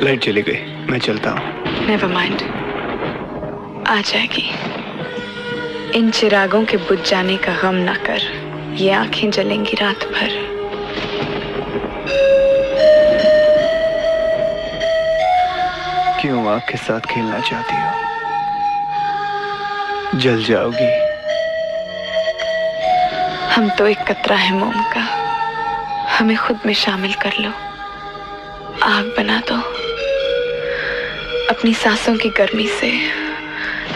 Light चली गई, मैं चलता हूँ। नेवर माइंड, आ जाएगी। इन चिरागों के बुझ जाने का गम ना कर, ये आंखें जलेंगी रात भर। क्यों आग के साथ खेलना चाहती हो? जल जाओगी। हम तो एक कतरा है मोम का, हमें खुद में शामिल कर लो। आग बना दो, अपनी सांसों की गर्मी से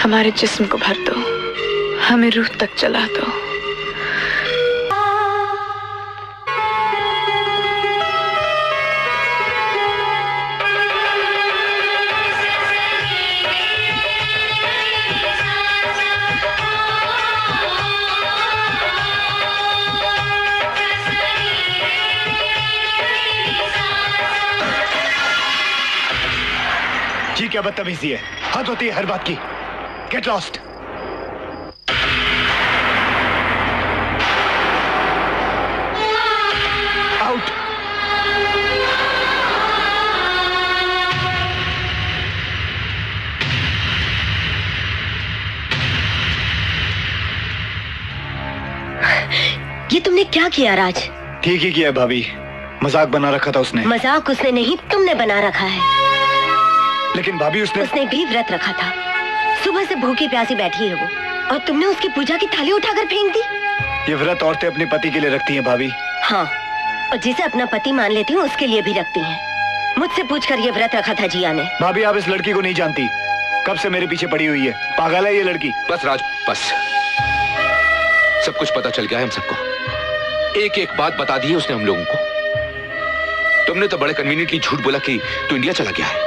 हमारे जिस्म को भर दो, हमें रूह तक जला दो। जी क्या बदतमीजी है, हद होती है हर बात की। Get lost. आउट। ये तुमने क्या किया राज? ठीक ही किया भाभी, मजाक बना रखा था उसने। मजाक उसने नहीं, तुमने बना रखा है। लेकिन भाभी उसने भी व्रत रखा था। सुबह से भूखी प्यासी बैठी है वो, और तुमने उसकी पूजा की थाली उठाकर फेंक दी। ये व्रत औरतें अपने पति के लिए रखती हैं भाभी। हाँ, और जिसे अपना पति मान लेती हूँ उसके लिए भी रखती हैं। मुझसे पूछकर ये व्रत रखा था जिया ने। भाभी आप इस लड़की को नहीं जानती, कब से मेरे पीछे पड़ी हुई है, पागल है ये लड़की। बस राज बस, सब कुछ पता चल गया है हम सबको। एक एक बात बता दी है उसने हम लोगों को। तुमने तो बड़े कन्वीनियंटली झूठ बोला कि तू इंडिया चला गया है,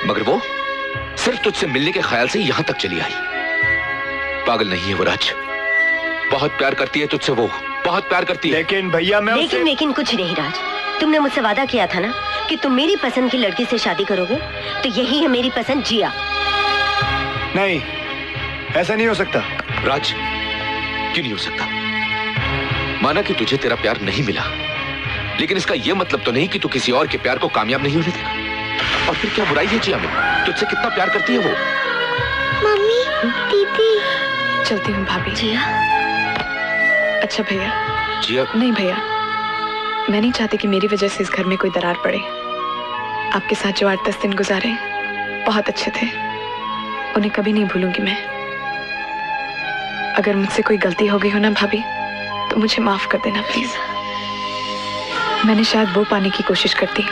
मगर वो सिर्फ तुझसे मिलने के ख्याल से यहां तक चली आई। पागल नहीं है वो राज, बहुत प्यार करती है तुझसे, वो बहुत प्यार करती है। लेकिन भैया मैं लेकिन कुछ नहीं राज, तुमने मुझसे वादा किया था ना कि तुम मेरी पसंद की लड़की से शादी करोगे, तो यही है मेरी पसंद जिया। नहीं, ऐसा नहीं हो सकता। राज क्यों नहीं हो सकता? माना कि तुझे तेरा प्यार नहीं मिला, लेकिन इसका यह मतलब तो नहीं कि तू किसी और के प्यार को कामयाब नहीं होने देगा। और फिर क्या बुराई है जिया में? तुझसे कितना प्यार करती है वो। मम्मी, दीदी। चलती हूँ भाभी। जिया। अच्छा भैया। जिया। नहीं भैया, मैं नहीं चाहती कि मेरी वजह से इस घर में कोई दरार पड़े। आपके साथ जो 8-10 दिन गुजारे बहुत अच्छे थे, उन्हें कभी नहीं भूलूंगी मैं। अगर मुझसे कोई गलती हो गई हो ना भाभी, तो मुझे माफ कर देना प्लीज। मैंने शायद वो पाने की कोशिश करती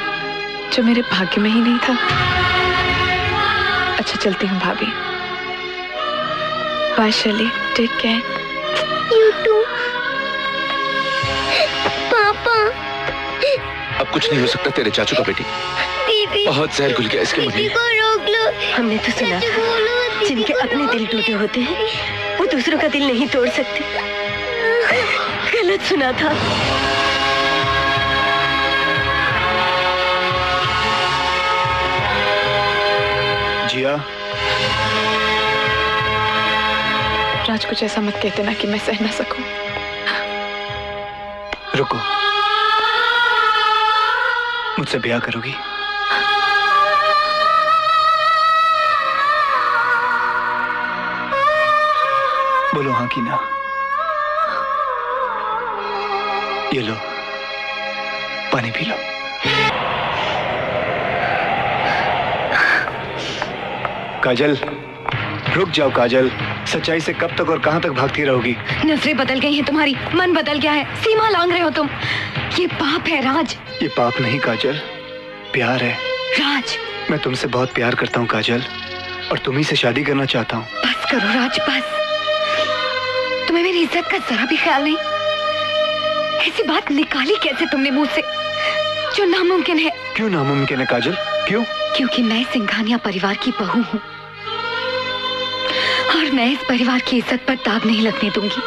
जो मेरे भाग्य में ही नहीं था। अच्छा चलती हूँ भाभी। बाय शैली, टेक केयर। You to. पापा। अब कुछ नहीं हो सकता तेरे चाचू का बेटी। दीदी। बहुत जहर घुल गया इसके मुंह में। रोक लो। हमने तो सुना था, जिनके अपने दिल टूटे होते हैं वो दूसरों का दिल नहीं तोड़ सकते। गलत सुना था। जिया। राज कुछ ऐसा मत कहते ना कि मैं सह ना सकूं। रुको, मुझसे ब्याह करोगी? बोलो हाँ कि ना। ये लो, पानी पी लो। काजल, रुक जाओ काजल। सच्चाई से कब तक और कहां तक भागती रहोगी? नजरें बदल गई हैं तुम्हारी, मन बदल गया है, सीमा लांघ रहे हो तुम। ये पाप है राज। ये पाप नहीं काजल, प्यार है। राज, मैं तुमसे बहुत प्यार करता हूँ काजल, और तुम्ही से शादी करना चाहता हूँ। बस करो राज, बस। तुम्हें मेरी इज्जत का जरा भी ख्याल नहीं? ऐसी बात निकाली कैसे तुमने मुंह से, जो नामुमकिन है? क्यों नामुमकिन है काजल, क्यों? क्योंकि मैं सिंघानिया परिवार की बहू हूँ, और मैं इस परिवार की इज्जत पर दाग नहीं लगने दूंगी।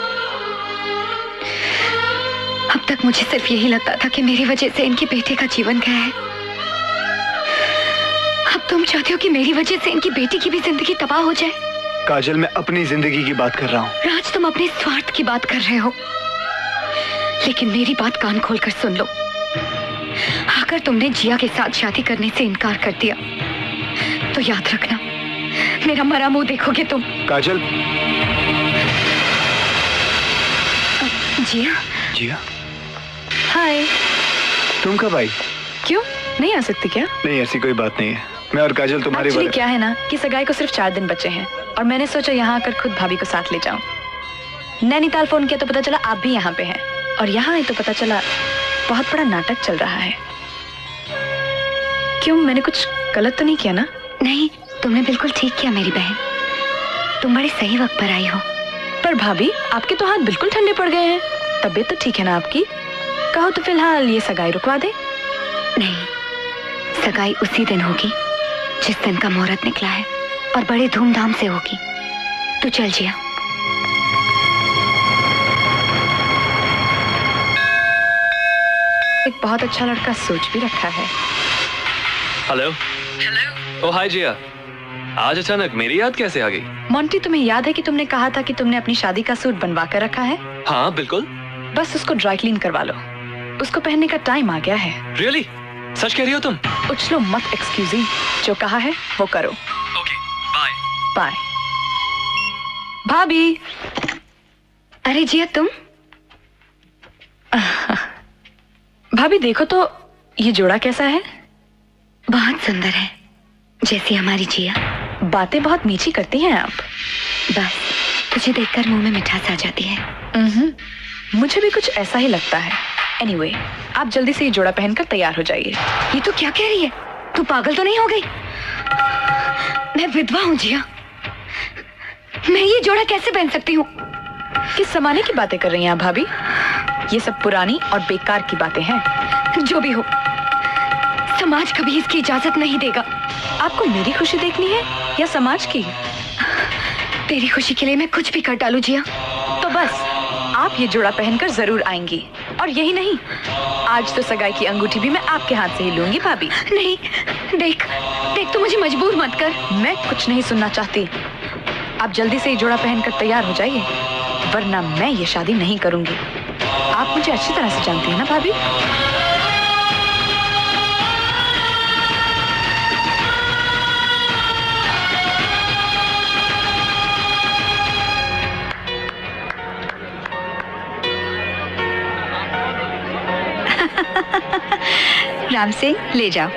अब तक मुझे सिर्फ यही लगता था कि मेरी वजह से इनके बेटे का जीवन गया है। अब तुम चाहते हो कि मेरी वजह से इनकी बेटी की भी जिंदगी तबाह हो जाए? काजल, मैं अपनी जिंदगी की बात कर रहा हूँ। राज, तुम अपने स्वार्थ की बात कर रहे हो, लेकिन मेरी बात कान खोलकर सुन लो। अगर तुमने जिया के साथ शादी करने से इनकार कर दिया तो याद रखना मेरा मरा मुंह देखोगे तुम। काजल। जिया। जिया, हाय। तुम कब आई? क्यों, नहीं आ सकती क्या? नहीं, ऐसी कोई बात नहीं है। मैं और काजल तुम्हारी एक्चुअली क्या है ना कि सगाई को सिर्फ 4 दिन बचे हैं और मैंने सोचा यहाँ आकर खुद भाभी को साथ ले जाऊं। नैनीताल फोन किया तो पता चला आप भी यहाँ पे हैं और यहाँ आई तो पता चला बहुत बड़ा नाटक चल रहा है। क्यों, मैंने कुछ गलत तो नहीं किया ना? नहीं, तुमने बिल्कुल ठीक किया मेरी बहन। तुम बड़े सही वक्त पर आई हो। पर भाभी, आपके तो हाथ बिल्कुल ठंडे पड़ गए हैं। तबीयत तो ठीक है ना आपकी? कहो तो फिलहाल ये सगाई रुकवा दे। नहीं, सगाई उसी दिन होगी जिस दिन का मुहूर्त निकला है और बड़े धूमधाम से होगी। तू चल जिया। एक बहुत अच्छा लड़का सोच भी रखा है। हेलो। हेलो। ओ हाय जिया, आज अचानक मेरी याद कैसे आ गई? मोंटी, तुम्हें याद है कि तुमने कहा था कि तुमने अपनी शादी का सूट बनवा कर रखा है? हाँ बिल्कुल। बस उसको ड्राई क्लीन करवा लो, उसको पहनने का टाइम आ गया है। रियली? सच कह रही हो तुम? उछलो मत एक्सक्यूजी, जो कहा है वो करो। Okay, bye. बाय। भाभी। अरे जिया, तुम? भाभी देखो तो ये जोड़ा कैसा है? बहुत सुंदर है, जैसी हमारी जिया। बातें बहुत मीठी करती हैं आप। बस तुझे देखकर मुंह में मिठास आ जाती है। मुझे भी कुछ ऐसा ही लगता है। एनीवे, आप जल्दी से ये जोड़ा पहनकर तैयार हो जाइए। ये तो क्या कह रही है? तू पागल तो नहीं हो गई? मैं विधवा हूँ जिया, मैं ये जोड़ा कैसे पहन सकती हूँ? किस जमाने की बातें कर रही हैं आप भाभी? ये सब पुरानी और बेकार की बातें हैं। जो भी हो, समाज कभी इसकी इजाजत नहीं देगा। आपको मेरी खुशी देखनी है या समाज की? तेरी खुशी के लिए मैं कुछ भी कर डालूं जिया। तो बस आप ये जोड़ा पहनकर जरूर आएंगी। और यही नहीं, आज तो सगाई की अंगूठी भी मैं आपके हाथ से ही लूंगी भाभी। नहीं, देख देख, तू मुझे मजबूर मत कर। मैं कुछ नहीं सुनना चाहती। आप जल्दी से ये जोड़ा पहनकर तैयार हो जाइए, वरना मैं ये शादी नहीं करूंगी। आप मुझे अच्छी तरह से जानती हैं ना भाभी? राम सिंह, ले जाओ।